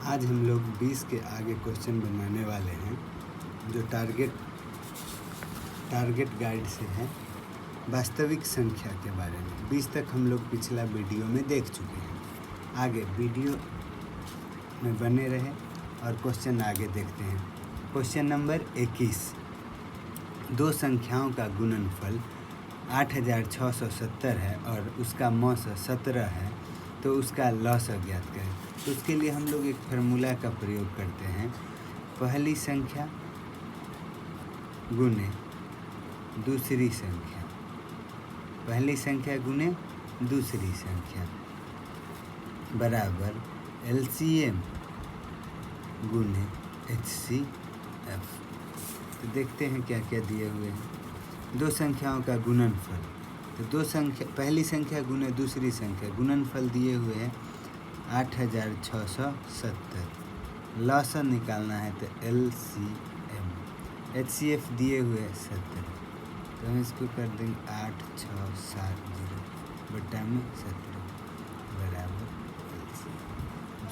आज हम लोग 20 के आगे क्वेश्चन बनाने वाले हैं जो टारगेट गाइड से है वास्तविक संख्या के बारे में। 20 तक हम लोग पिछला वीडियो में देख चुके हैं। आगे वीडियो में बने रहे और क्वेश्चन आगे देखते हैं। क्वेश्चन नंबर 21, दो संख्याओं का गुणनफल 8670 है और उसका मौसा 17 है, तो उसका लॉसा ज्ञात करें। तो उसके लिए हम लोग एक फार्मूला का प्रयोग करते हैं, पहली संख्या गुने दूसरी संख्या, पहली संख्या गुने दूसरी संख्या बराबर LCM गुने HCF। तो देखते हैं क्या क्या दिए हुए हैं। दो संख्याओं का गुणनफल, तो पहली संख्या गुने दूसरी संख्या, गुणनफल दिए हुए हैं 8670। लॉसा निकालना है तो LCM, HCF दिए हुए हैं 17, तो हम इसको कर देंगे 8670 बटा में 17 बराबर LCM।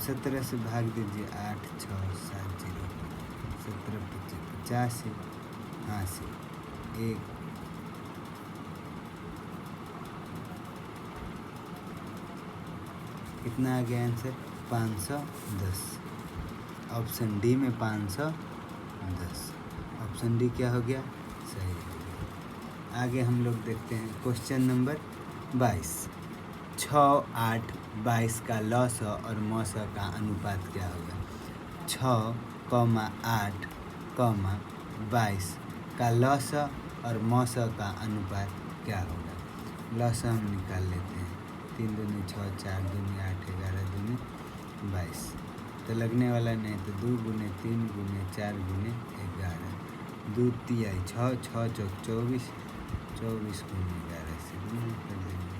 17 से भाग दीजिए 8670, 17 50 से 80, 1 कितना आ गया आंसर 510। ऑप्शन डी में 510, ऑप्शन डी क्या हो गया, सही हो गया। आगे हम लोग देखते हैं क्वेश्चन नंबर 22, 6, 8, 22 का लॉसा और मौसा का अनुपात क्या होगा। 6, 8, 22 का लॉसा और मौसा का अनुपात क्या होगा। लॉसा हम निकाल लेते हैं, 3 दूनी 6, 4 दूनी 8, 11 दूनी 22, तो लगने वाला नहीं, तो 2 गुने 3 गुने 4 गुने 11, 2 तिहाई 6, 6 चौक 24, 24 गुने 11 से गुना कर देंगे,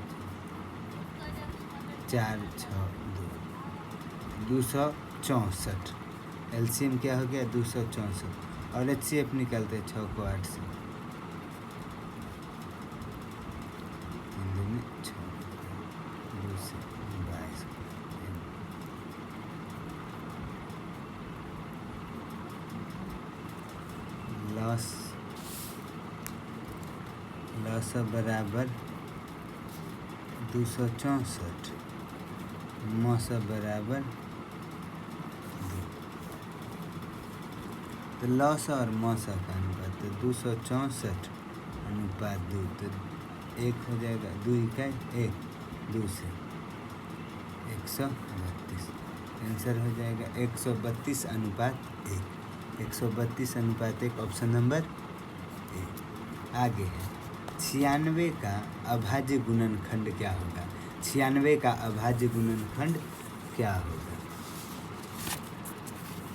4 6 2, 264। LCM क्या हो गया 264 और HCF निकालते हैं 6 को 8 से, 3 दूनी 6, 2 से 22, लॉसा बराबर 264, मौसा बराबर 2। तो लॉसा और मौसा का अनुपात, तो 264 अनुपात 2, तो 1 हो जाएगा, 2 इकाई 1, 2 से 132, आंसर हो जाएगा 132 अनुपात 1, 132 अनुपात 1, ऑप्शन नंबर 1। आगे है 96 का अभाज्य गुणनखंड क्या होगा। 96 का अभाज्य गुणनखंड क्या होगा,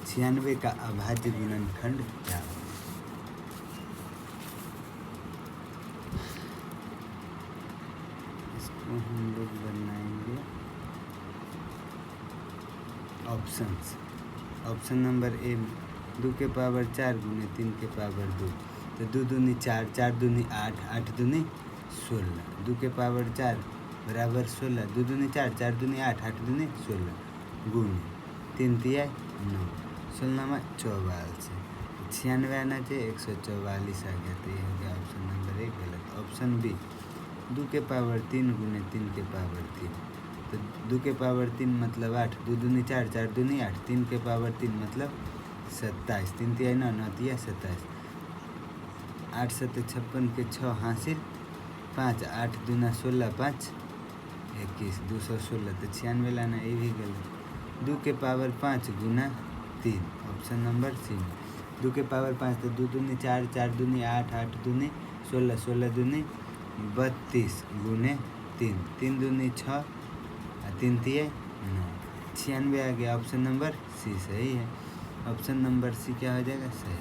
96 का अभाज्य गुणनखंड क्या होगा। इसको हम लोग बनाएंगे ऑप्शन नंबर ए, 2 के पावर 4 गुने 3 के पावर 2, तो 2 दूनी 4, 4 दूनी 8, 8 दूनी 16, 2 के पावर 4 बराबर 16, 2 दूनी 4, 4 दूनी 8, 8 दूनी 16 गुने 3 तिहाई 9, 16 में 44, 96 आना चाहिए, 144 आ गया, तो ये हो गया ऑप्शन नंबर 1 गलत। ऑप्शन बी, 2 के पावर 3 गुने 3 के पावर 3, तो 2 के पावर 3 मतलब 8, 2 दूनी 4, 4 दूनी 8, 3 के पावर 3 मतलब 27, 3 तिहाई 9, 9 तिहाई 27, 8 7 56 के 6 हासिल 5, 8 दूना 16, 5 21, 216, तो 96 लाना, ये भी गलत। 2 के पावर 5 गुना 3, ऑप्शन नंबर सी में 2 के पावर 5, तो 2 दूनी 4, 4 दूनी 8, 8 दूनी 16, 16 दूनी 32 गुने 3, 3 दूनी 6, 3 तिहाई 9, 96 आ गया, ऑप्शन नंबर सी सही है। ऑप्शन नंबर सी क्या हो जाएगा, सही।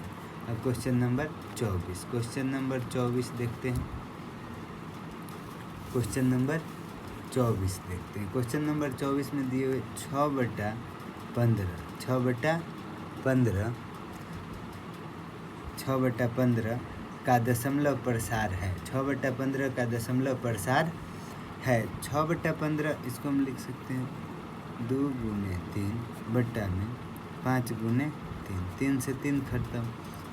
अब क्वेश्चन नंबर 24, क्वेश्चन नंबर 24 देखते हैं। क्वेश्चन नंबर 24 देखते हैं। क्वेश्चन नंबर 24 में दिए हुए 6/15, 6/15 का दशमलव प्रसार है, 6/15 का दशमलव प्रसार है। 6/15 इसको हम लिख सकते हैं 2 गुने 3 बट्टा में 5 गुने 3, 3 से 3 खत्म,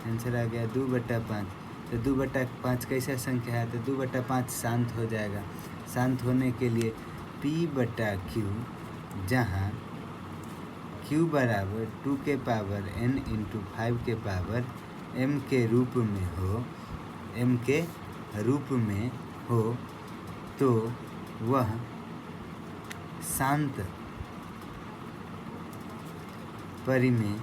आंसर आ गया 2/5। तो 2/5 कैसा संख्या है? तो 2/5 शांत हो जाएगा। शांत होने के लिए P/Q, जहाँ Q बराबर 2 के पावर n इंटू 5 के पावर m के रूप में हो, तो वह शांत परिमेय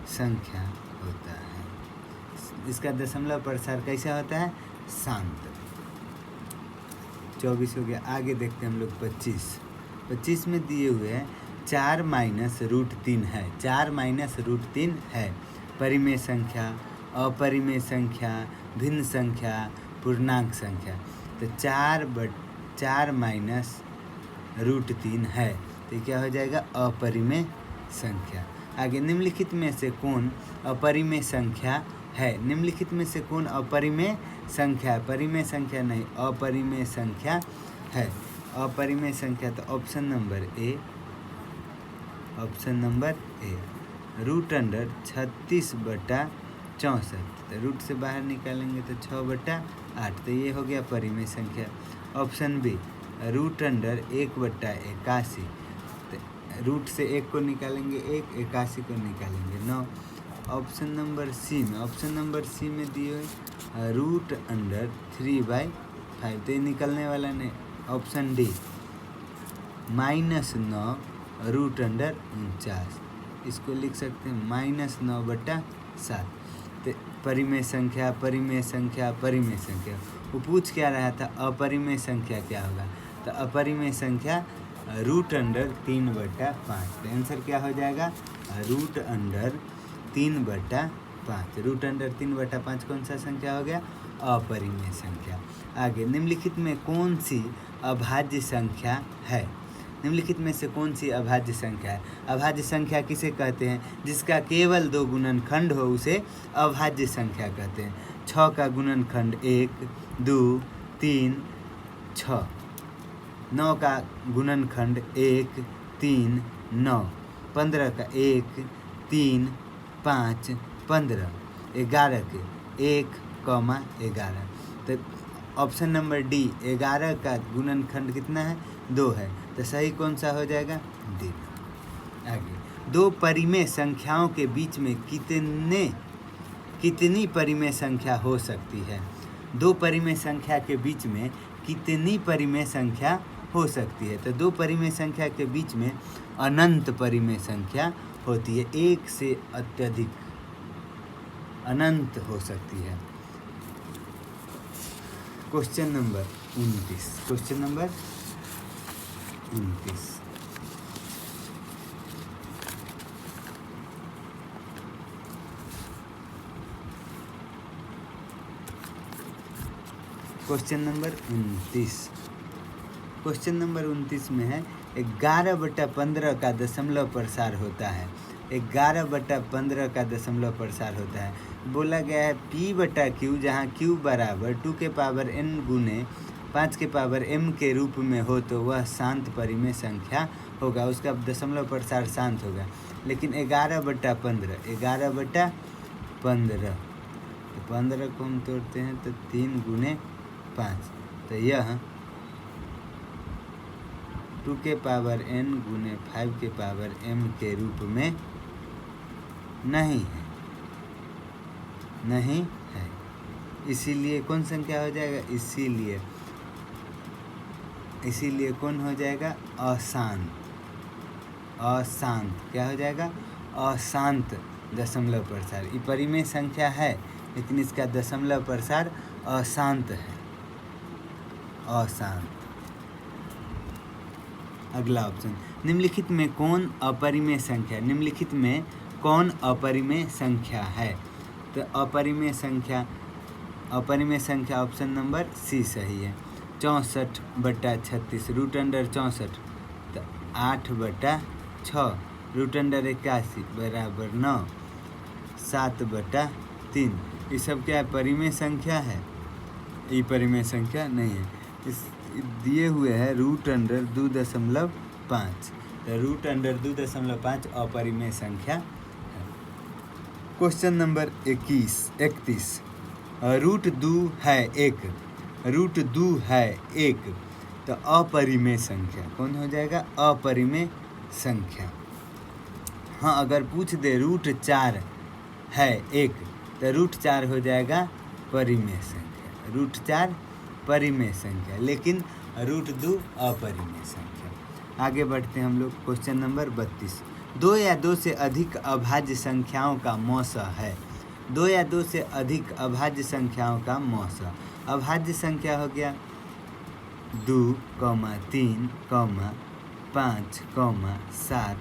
संख्या होता है। इसका दशमलव प्रसार कैसा होता है? शांत। 24 हो गया। आगे देखते हैं हम लोग 25 में दिए हुए हैं 4 माइनस रूट 3 है। 4 माइनस रूट 3 है। परिमेय संख्या, अपरिमेय संख्या, भिन्न संख्या, पूर्णांक संख्या। तो 4 माइनस रूट 3 है, तो क्या हो जाएगा? अपरिमेय संख्या। आगे, निम्नलिखित में से कौन अपरिमेय संख्या है? निम्नलिखित में से कौन अपरिमेय संख्या? परिमेय संख्या नहीं, अपरिमेय संख्या है। अपरिमेय संख्या, तो option number A root under 36/64। तो रूट से बाहर निकालेंगे तो 6/8, तो ये हो गया परिमेय संख्या। Option B root under 1/81। Root से 1 को निकालेंगे 1, 81 को निकालेंगे 9। ऑप्शन नंबर सी में दिए हुए रूट अंडर 3/5, तो ये निकलने वाला नहीं। ऑप्शन डी -9 रूट अंडर 49, इसको लिख सकते हैं -9/7। तो परिमेय संख्या, परिमेय संख्या, परिमेय संख्या। वो पूछ क्या रहा था? अपरिमेय संख्या क्या होगा? तो अपरिमेय संख्या रूट अंडर 3/5। आंसर क्या हो जाएगा? Root under 3/5। रूट अंडर 3/5 कौन सा संख्या हो गया? अपरिमेय संख्या। आगे, निम्नलिखित में कौन सी अभाज्य संख्या है? निम्नलिखित में से कौन सी अभाज्य संख्या है? अभाज्य संख्या किसे कहते हैं? जिसका केवल 2 गुणनखंड हो उसे अभाज्य संख्या कहते हैं। 6 का गुणनखंड 1, 2, 3, 6। 9 का गुणनखंड 1, 3, 9। 15 का 1, 3, 5, 15। 11 के 1, 11। तो ऑप्शन नंबर डी 11 का गुणनखंड कितना है? 2 है, तो सही कौन सा हो जाएगा? डी। आगे, 2 परिमेय संख्याओं के बीच में कितनी परिमेय संख्या हो सकती है? 2 परिमेय संख्या के बीच में कितनी परिमेय संख्या हो सकती है? तो 2 परिमेय संख्या के बीच में अनंत परिमेय संख्या होती है। 1 से अत्यधिक अनंत हो सकती है। Question number 29। Question number 29। Question number 29। Question number 29 में है 11/15 का दशमलव प्रसार होता है। 11/15 का दशमलव प्रसार होता है। बोला गया है P/Q, जहाँ Q बराबर 2 के पावर n गुने 5 के पावर m के रूप में हो, तो वह शांत परिमेय संख्या होगा। उसका दशमलव प्रसार शांत होगा। लेकिन 11/15, 11/15, तो 15 को हम तोड़ते हैं तो 3 गुने 5, तो यह 2 के पावर n गुने 5 के पावर m के रूप में नहीं है। इसीलिए कौन संख्या हो जाएगा? इसीलिए कौन हो जाएगा? अशांत। क्या हो जाएगा? अशांत दशमलव प्रसार। ये परिमेय संख्या है, लेकिन इसका दशमलव प्रसार अशांत है। अशांत। अगला ऑप्शन, निम्नलिखित में कौन अपरिमेय संख्या? निम्नलिखित में कौन अपरिमेय संख्या है? तो अपरिमेय संख्या ऑप्शन नंबर सी सही है। 64/36 रूट अंडर 64, तो 8/6 रूट अंडर 81 बराबर 9, 7/3। ये सब क्या है? परिमेय संख्या है। ये परिमेय संख्या नहीं है। इस दिए हुए है रूट अंडर 2.5। तो √2.5 अपरिमेय संख्या है। क्वेश्चन नंबर 31 √2 है 1, √2 है 1 तो अपरिमेय संख्या कौन हो जाएगा? अपरिमेय संख्या। हाँ, अगर पूछ दे √4 है 1 तो √4 हो जाएगा परिमेय संख्या, √4 परिमेय संख्या, लेकिन √2 अपरिमेय संख्या। आगे बढ़ते हैं हम लोग। क्वेश्चन नंबर 32 2 या 2 से अधिक अभाज्य संख्याओं का मौसा है। 2 या 2 से अधिक अभाज्य संख्याओं का मौसा। अभाज्य संख्या हो गया 2, 3, 5, 7,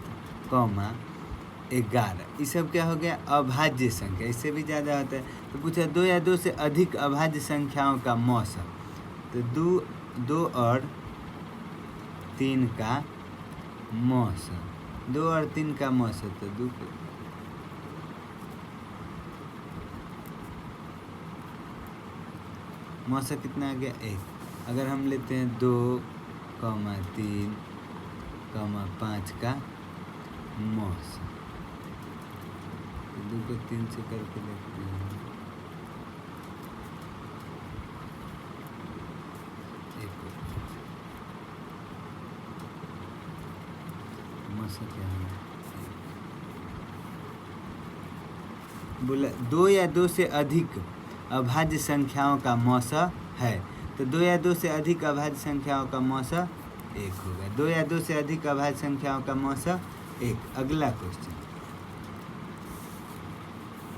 11। ये सब क्या हो गया? अभाज्य संख्या। इससे भी ज़्यादा होता है तो पूछा 2 या 2 से अधिक अभाज्य संख्याओं का मौसा। तो 2 और 3 का मौसा, 2 और 3 का मौसा, तो 2 मौसा कितना आ गया? 1। अगर हम लेते हैं 2, 3, 5 का मौसा, तो 2 को 3 से करके देखते हैं, मौसा क्या है? बोला 2 या 2 से अधिक अभाज्य संख्याओं का मौसा है। तो 2 या 2 से अधिक अभाज्य संख्याओं का मौसा 1 होगा। 2 या 2 से अधिक अभाज्य संख्याओं का मौसा 1। अगला क्वेश्चन,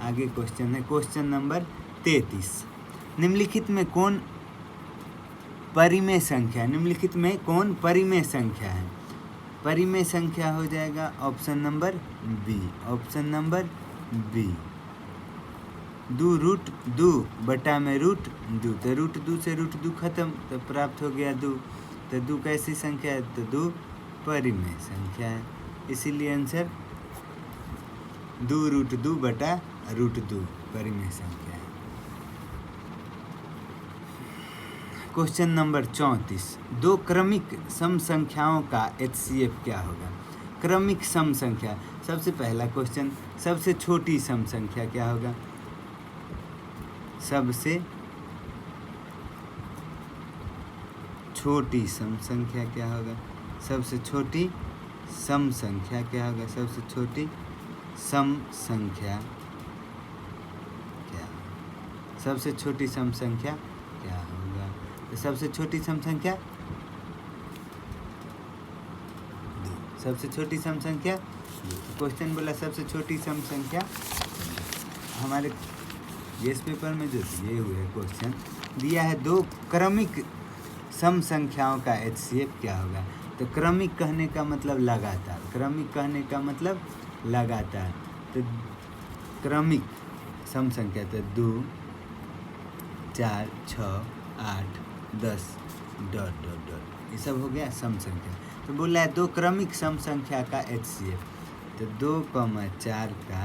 आगे क्वेश्चन है क्वेश्चन नंबर 33 निम्नलिखित में कौन परिमेय संख्या, निम्नलिखित में कौन परिमेय संख्या है? परिमेय संख्या हो जाएगा option number B, option number B. 2√2 बटा में √2, तो √2 से √2 खत्म, तो प्राप्त हो गया 2। तो 2 कैसी संख्या है? तो 2 परिमेय संख्या है, इसीलिए आंसर 2√2 बटा √2 परिमेय संख्या है। क्वेश्चन नंबर 34 2 क्रमिक सम संख्याओं का HCF क्या होगा? क्रमिक सम संख्या, सबसे पहला क्वेश्चन, सबसे छोटी सम संख्या क्या होगा? सबसे छोटी सम संख्या क्या होगा? सबसे छोटी सम संख्या क्या होगा? सबसे छोटी सम संख्या क्या? सबसे छोटी सम संख्या क्या होगा? तो सबसे छोटी सम संख्या 2। सबसे छोटी सम संख्या 2। क्वेश्चन बोला सबसे छोटी सम संख्या। हमारे इस पेपर में जो दिए हुए क्वेश्चन दिया है 2 क्रमिक सम संख्याओं का HCF क्या होगा? तो क्रमिक कहने का मतलब लगातार, क्रमिक कहने का मतलब लगातार। तो क्रमिक सम संख्या तो 2, 4, 6, 8, 10 ... ये सब हो गया सम संख्या। तो बोला है 2 क्रमिक सम संख्या का HCF, तो 2, 4 का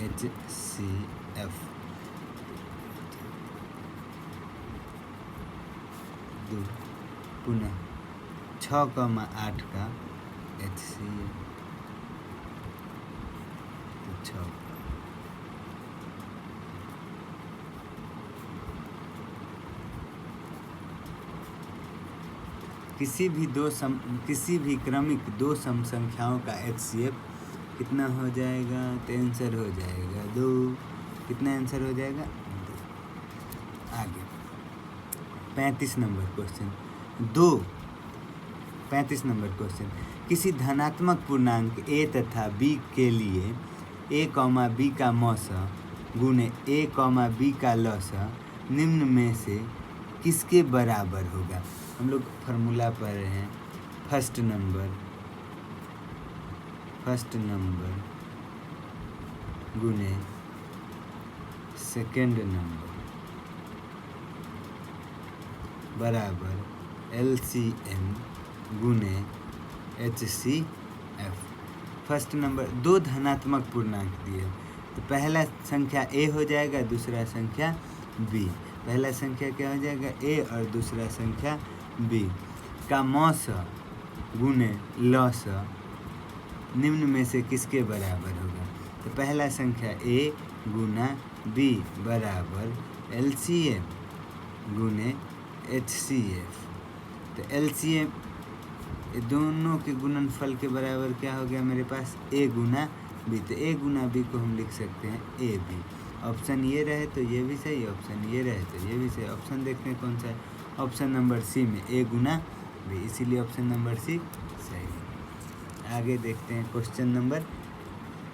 HCF 2, पुनः 6, 8 का HCF, तो 6। किसी भी क्रमिक 2 सम संख्याओं का HCF कितना हो जाएगा? तो आंसर हो जाएगा 2। कितना आंसर हो जाएगा? 2। आगे 35 नंबर क्वेश्चन 35 नंबर क्वेश्चन, किसी धनात्मक पूर्णांक a तथा b के लिए a, b का मौसा गुणे a, b का लौसा निम्न में से किसके बराबर होगा? हम लोग फार्मूला पढ़ रहे हैं। फर्स्ट नंबर गुणे सेकेंड नंबर बराबर LCM गुणे HCF। फर्स्ट नंबर 2 धनात्मक पूर्णांक दिए, तो पहला संख्या a हो जाएगा, दूसरा संख्या b। पहला संख्या क्या हो जाएगा? a और दूसरा संख्या b का मौसा गुने लॉस निम्न में से किसके बराबर होगा? तो पहला संख्या ए गुना बी बराबर LCM गुने HCF। तो LCM दोनों के गुणनफल के बराबर क्या हो गया मेरे पास? ए गुना बी। तो ए गुना बी को हम लिख सकते हैं ए बी। ऑप्शन ये रहे तो ये भी सही, ऑप्शन ये रहे तो ये भी सही। ऑप्शन देखते हैं कौन सा है। ऑप्शन नंबर सी में ए गुना बी, इसीलिए ऑप्शन नंबर सी सही है। आगे देखते हैं question number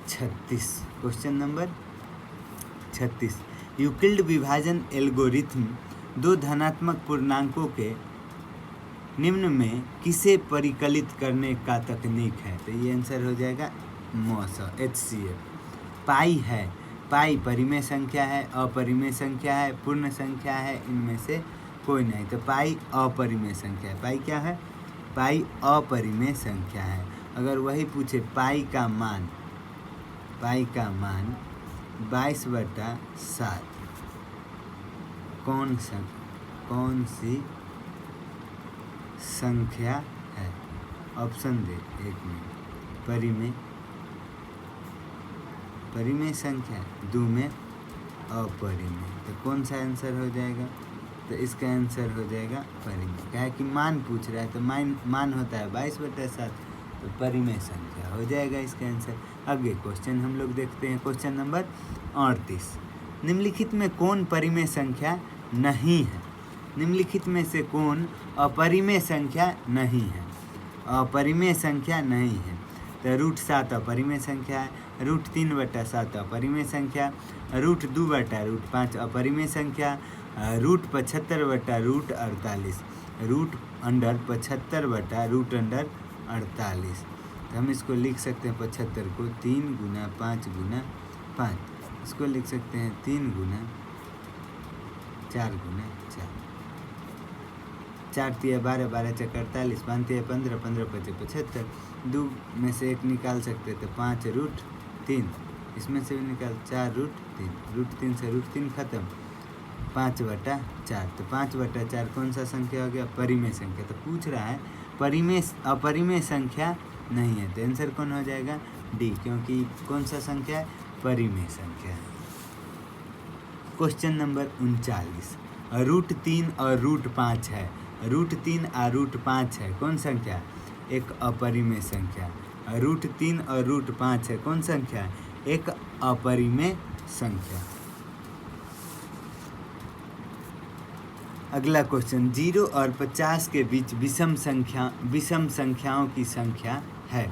36। Question number 36, Euclid विभाजन एल्गोरिथम दो धनात्मक पूर्णांकों के निम्न में किसे परिकलित करने का तकनीक है? तो ये आंसर हो जाएगा मॉस HCF। पाई है, पाई परिमेय संख्या है, अपरिमेय संख्या है, पूर्ण संख्या है, इनमें से कोई नहीं। तो पाई अपरिमेय संख्या है। पाई क्या है? पाई अपरिमेय संख्या है। अगर वही पूछे पाई का मान 22/7 कौन सी संख्या है? ऑप्शन दे एक में परिमेय संख्या, दो में अपरिमेय। तो कौन सा आंसर हो जाएगा? तो इसका आंसर हो जाएगा परिमेय। क्या है कि मान पूछ रहा है तो मान होता है 22/7, तो परिमेय संख्या हो जाएगा इसका आंसर। आगे क्वेश्चन हम लोग देखते हैं। क्वेश्चन नंबर 38, निम्नलिखित में कौन परिमेय संख्या नहीं है? निम्नलिखित में से कौन अपरिमेय संख्या नहीं है? अपरिमेय संख्या नहीं है। तो √7 अपरिमेय संख्या है, √3/7 अपरिमेय संख्या, √2/5 अपरिमेय संख्या, √75/√48, √75/√48। तो हम इसको लिख सकते हैं 75 को 3 गुना 5 गुना 5, इसको लिख सकते हैं 3 गुना 4 गुना 4। 4 तिया 12, 12 चक 48, 5 तिया 15, 15 पचे 75। 2 में से 1 निकाल सकते तो 5 √3, इसमें से भी निकाल 4 √3, √3 से √3 खत्म, 5/4। तो 5/4 कौन सा संख्या हो गया? परिमेय संख्या। तो पूछ रहा है अपरिमेय संख्या नहीं है, तो आंसर कौन हो जाएगा? डी, क्योंकि कौन सा संख्या है? परिमेय संख्या है। क्वेश्चन नंबर 39, √3 और √5 है। √3 और √5 है, कौन संख्या? एक अपरिमेय संख्या। √3 और √5 है, कौन संख्या? एक अपरिमेय संख्या। अगला क्वेश्चन, 0 और 50 के बीच विषम संख्याओं की संख्या है।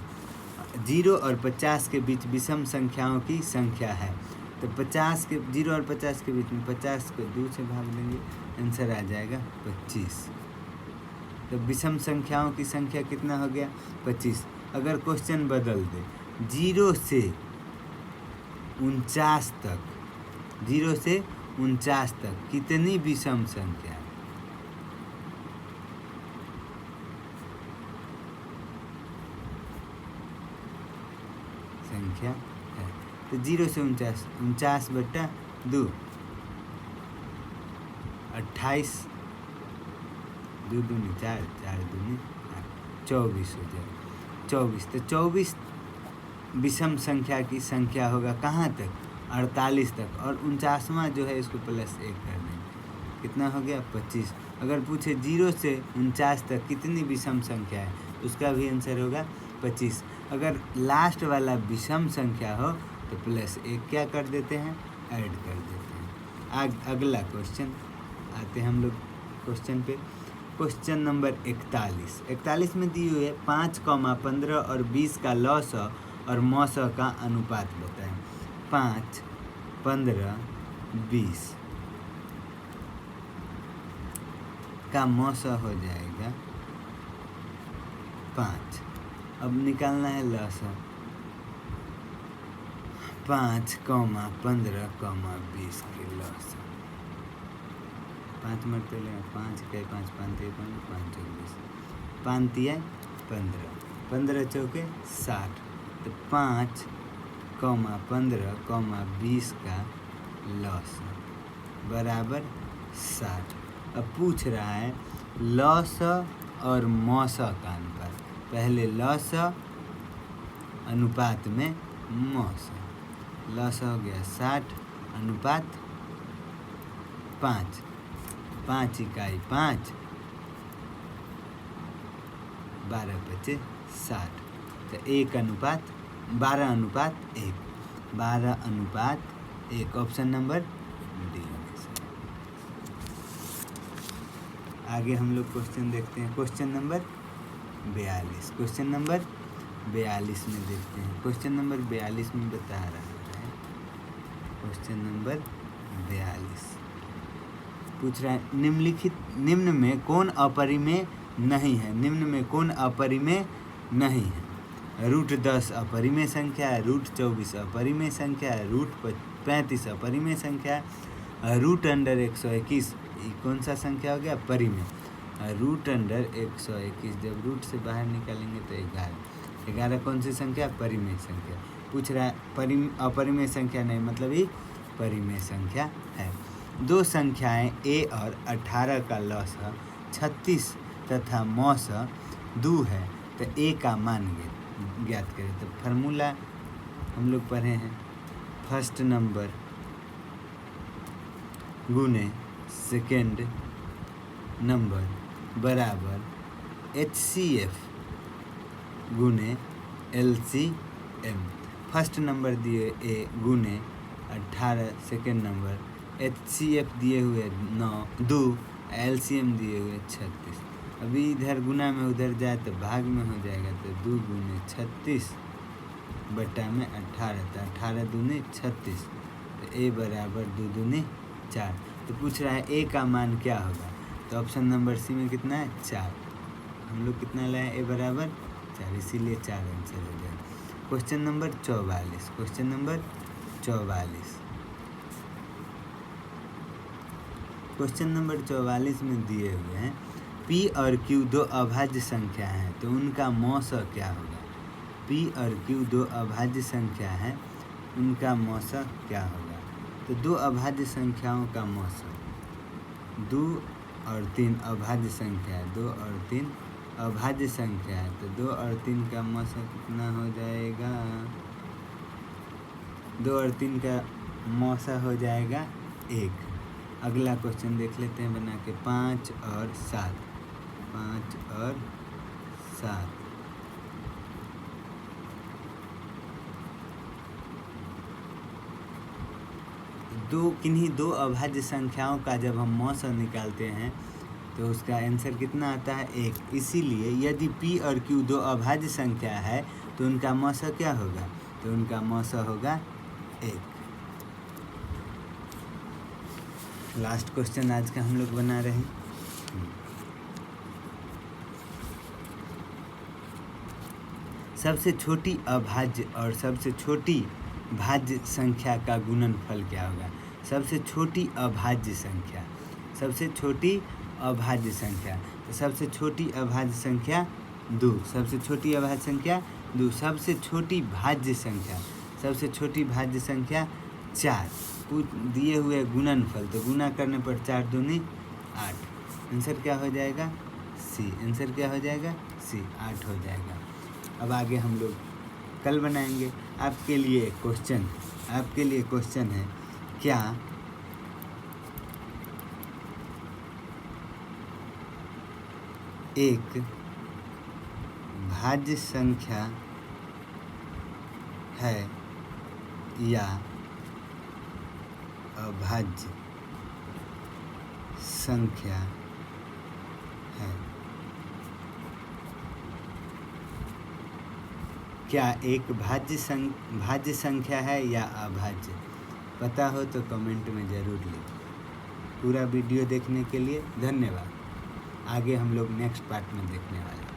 0 और 50 के बीच विषम संख्याओं की संख्या है। तो 0 और 50 के बीच में 50 को 2 से भाग देंगे, आंसर आ जाएगा 25। तो विषम संख्याओं की संख्या कितना हो गया? 25। अगर क्वेश्चन बदल दे 0 से 49 तक, 0 से 49 तक कितनी विषम संख्या है? तो 0 से 49, 49/2, 28, 2 दूनी 4, 4 दूनी 8, 24 हो जाए 24। तो 24 विषम संख्या की संख्या होगा कहाँ तक? 48 तक। और 49वां जो है इसको +1 कर देंगे, कितना हो गया? 25। अगर पूछे 0 से 49 तक कितनी विषम संख्या है, उसका भी आंसर होगा 25। अगर लास्ट वाला विषम संख्या हो तो +1 क्या कर देते हैं? ऐड कर देते हैं। अगला क्वेश्चन आते हैं हम लोग क्वेश्चन पे। क्वेश्चन नंबर 41 में दी हुई है 5, 15 और 20 का लॉस और मॉस का अनुपात बताएं। 5, 15, 20 का मॉस हो जाएगा 5। अब निकालना है लॉस। 5, 15, 20 के लॉस। 5 मरते लेंगे 5 के 5, 5 के 5, 20, 5 तिया 15, 15 चौके 60। तो 5, 15, 20 का लॉस बराबर 60। अब पूछ रहा है लॉस और मॉस का अनुपात। पहले लॉस अनुपात में मौस। लॉस हो गया 60 अनुपात 5, 5 इकाई 5, 12 बचे 60, तो 1 अनुपात 12 अनुपात 1, 12 अनुपात 1, ऑप्शन नंबर डी। आगे हम लोग क्वेश्चन देखते हैं, क्वेश्चन नंबर 42। क्वेश्चन नंबर 42 में देखते हैं, क्वेश्चन नंबर 42 में बता रहा है, क्वेश्चन नंबर 42 पूछ रहा है निम्न में कौन अपरिमेय नहीं है, निम्न में कौन अपरिमेय नहीं है। रूट 10 अपरिमेय संख्या है, रूट 24 अपरिमेय संख्या है, रूट 35 अपरिमेय संख्या है, रूट अंडर 121 कौन सा संख्या हो गया, परिमेय। रूट अंडर 121 जब रूट से बाहर निकालेंगे तो 11, 11 कौन सी संख्या, परिमेय संख्या। पूछ रहा है अपरिमेय संख्या नहीं, मतलब ये परिमेय संख्या है। दो संख्याएं a और 18 का लॉस 36 तथा मौस 2 है, तो a का मान ज्ञात करें। तो फार्मूला हम लोग पढ़े हैं, फर्स्ट नंबर गुने सेकेंड नंबर बराबर HCF गुने LCM। फर्स्ट नंबर दिए a गुने 18, सेकेंड नंबर HCF दिए हुए 2, LCM दिए हुए 36। अभी इधर गुना में उधर जाए तो भाग में हो जाएगा, तो 2 गुने 36 बटा में 18, तो 18 दूनी 36, तो a बराबर 2 दूनी 4। तो पूछ रहा है a का मान क्या होगा, तो ऑप्शन नंबर सी में कितना है, 4। हम लोग कितना लाए, a बराबर 4, इसीलिए 4 आंसर हो जाएगा। Question number 44, question number 44, question number 44 में दिए हुए हैं p और q दो अभाज्य संख्या हैं, तो उनका मौस क्या होगा। p और q दो अभाज्य संख्या है, उनका मौस क्या होगा। तो दो अभाज्य संख्याओं का मौस 2 और 3 अभाज्य संख्या है, 2 और 3 अभाज्य संख्या है, तो 2 और 3 का मौस कितना हो जाएगा, 2 और 3 का मौसा हो जाएगा 1। अगला क्वेश्चन देख लेते हैं बना के, 5 और 7, 5 और 7, किन्हीं दो अभाज्य संख्याओं का जब हम मौसा निकालते हैं तो उसका आंसर कितना आता है, 1। इसीलिए यदि p और q दो अभाज्य संख्या है तो उनका मौसा क्या होगा, तो उनका मौसा होगा 1। लास्ट क्वेश्चन आज का हम लोग बना रहे हैं। सबसे छोटी अभाज्य और सबसे छोटी भाज्य संख्या का गुणनफल क्या होगा। सबसे छोटी अभाज्य संख्या, सबसे छोटी अभाज्य संख्या, तो सबसे छोटी अभाज्य संख्या 2, सबसे छोटी अभाज्य संख्या 2, सबसे छोटी भाज्य संख्या, सबसे छोटी भाज्य संख्या 4। दिए हुए गुणनफल, तो गुना करने पर 4 दूनी 8, आंसर क्या हो जाएगा, सी। आंसर क्या हो जाएगा, सी, 8 हो जाएगा। अब आगे हम लोग कल बनाएंगे। आपके लिए क्वेश्चन है, क्या एक भाज्य संख्या है या अभाज्य संख्या है। क्या एक भाज्य संख्या है या अभाज्य। पता हो तो कमेंट में ज़रूर लिखें। पूरा वीडियो देखने के लिए धन्यवाद। आगे हम लोग नेक्स्ट पार्ट में देखने वाले हैं।